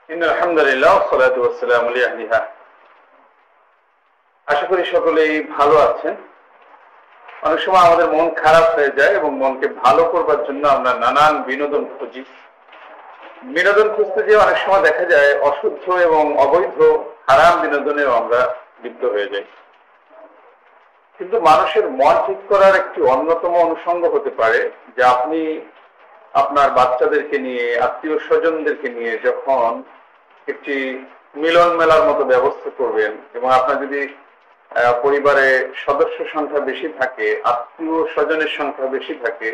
আলহামদুলিল্লাহ, সালাতু ওয়াসসালামু আলাইহা। আশা করি সকলেই ভালো আছেন। অনেক সময় আমাদের মন খারাপ হয়ে যায় এবং মনকে ভালো করবার জন্য আমরা নানান বিনোদন খুঁজি। বিনোদন খুঁজতে গিয়ে অনেক সময় দেখা যায় অশুদ্ধ এবং অবৈধ হারাম বিনোদনেও আমরা লিপ্ত হয়ে যাই। কিন্তু মানুষের মন ঠিক করার একটি অন্যতম অনুষঙ্গ হতে পারে যে আপনি আপনার বাচ্চাদেরকে নিয়ে, আত্মীয় স্বজনদেরকে নিয়ে যখন একটি মিলন মেলার মতো ব্যবস্থা করবেন এবং আপনার যদি পরিবারে সদস্য সংখ্যা বেশি থাকে, আত্মীয় স্বজনের সংখ্যা বেশি থাকে,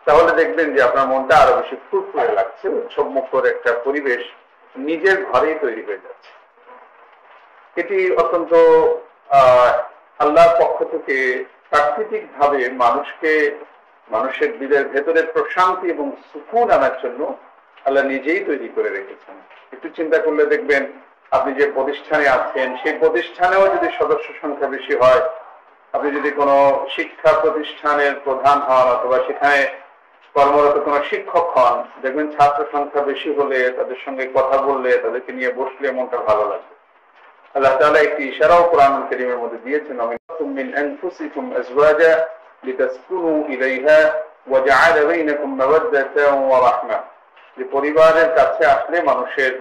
তাহলে দেখবেন যে আপনার মনটা আরো বেশি ফুরফুরে লাগছে। উৎসবমুখর একটা পরিবেশ নিজের ঘরেই তৈরি হয়ে যাচ্ছে। এটি অত্যন্ত আল্লাহর পক্ষ থেকে প্রাকৃতিক ভাবে মানুষের দিলের ভেতরে প্রশান্তি এবং সুকুন আনার জন্য আল্লাহ নিজেই তৈরি করে রেখেছেন। একটু চিন্তা করলে দেখবেন আপনি যে প্রতিষ্ঠানে আছেন সেই প্রতিষ্ঠানেও যদি সদস্য সংখ্যা বেশি হয়, আপনি যদি কোনো শিক্ষা প্রতিষ্ঠানের প্রধান হন অথবা সেখানে কর্মরত কোনো শিক্ষক হন, দেখবেন ছাত্র সংখ্যা বেশি হলে তাদের সঙ্গে কথা বললে, তাদেরকে নিয়ে বসলে মনটা ভালো লাগবে। আল্লাহ তাআলা একটি ইশারাও কোরআনুল কারীমের মধ্যে দিয়েছেন, মিন আনফুসিকুম আজওয়াজা লিতাসকুনু ইলাইহা ওয়া জাআলা বাইনাকুম মাওয়াদ্দাতান ওয়া রাহমা। যে পরিবারের কাছে আসলে মানুষের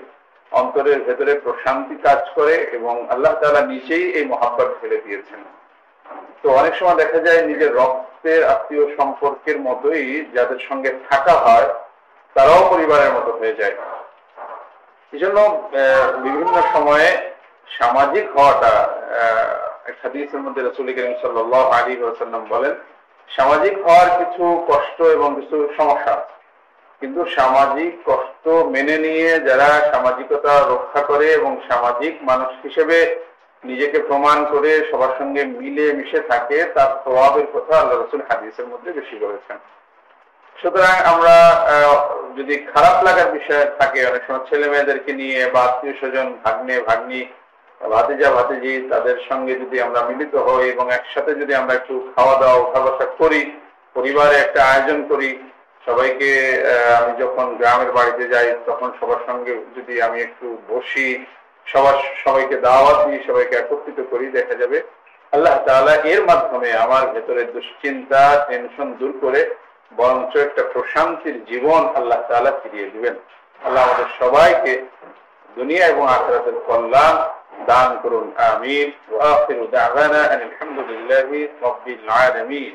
অন্তরের ভেতরে প্রশান্তি কাজ করে এবং আল্লাহ তাআলা নিজেই এই মহাব্বত ফেলে দিয়েছেন। তো অনেক সময় দেখা যায় নিজের রক্তের আত্মীয় সম্পর্কের মতোই যাদের সঙ্গে থাকা হয় তারাও পরিবারের মতো হয়ে যায়। এই জন্য বিভিন্ন সময়ে সামাজিক হওয়াটা, হাদিসের মধ্যে রাসূল করিম সাল্লাল্লাহু আলাইহি ওয়াসাল্লাম বলেন, সামাজিক হওয়ার কিছু কষ্ট এবং কিছু সমস্যা আছে, কিন্তু সামাজিক কষ্ট মেনে নিয়ে যারা সামাজিকতা রক্ষা করে এবং সামাজিক মানুষ হিসেবে নিজেকে প্রমাণ করে সবার সঙ্গে মিলে মিশে থাকে, তার সওয়াবের কথা আল্লাহ রাসূল হাদিসের মধ্যে বেশি বলেছেন। সুতরাং আমরা যদি খারাপ লাগার বিষয় থাকে, অনেক সময় ছেলে মেয়েদেরকে নিয়ে বা আত্মীয় স্বজন, ভাগ্নে ভাগ্নি, ভাতিজা ভাতিজি, তাদের সঙ্গে যদি আমরা মিলিত হই এবং একসাথে যদি আমরা একটু খাওয়া দাওয়া উঠা বসা করি, পরিবারে একটা আয়োজন করি, সবাইকে আমি যখন গ্রামের বাড়িতে যাই তখন সবার সঙ্গে যদি আমি একটু বসি, সবাইকে দাওয়াত দিই, সবাইকে একত্রিত করি, দেখা যাবে আল্লাহ তাআলা এর মাধ্যমে আমার ভেতরে দুশ্চিন্তা, টেনশন দূর করে বরঞ্চ একটা প্রশান্তির জীবন আল্লাহ তাআলা ফিরিয়ে দিবেন। আল্লাহ আমাদের সবাইকে দুনিয়া এবং আখিরাতের কল্যাণ দান করুন, আমিন। ওয়া আখিরু দাওয়ানা আলহামদুলিল্লাহি রাব্বিল আলামিন।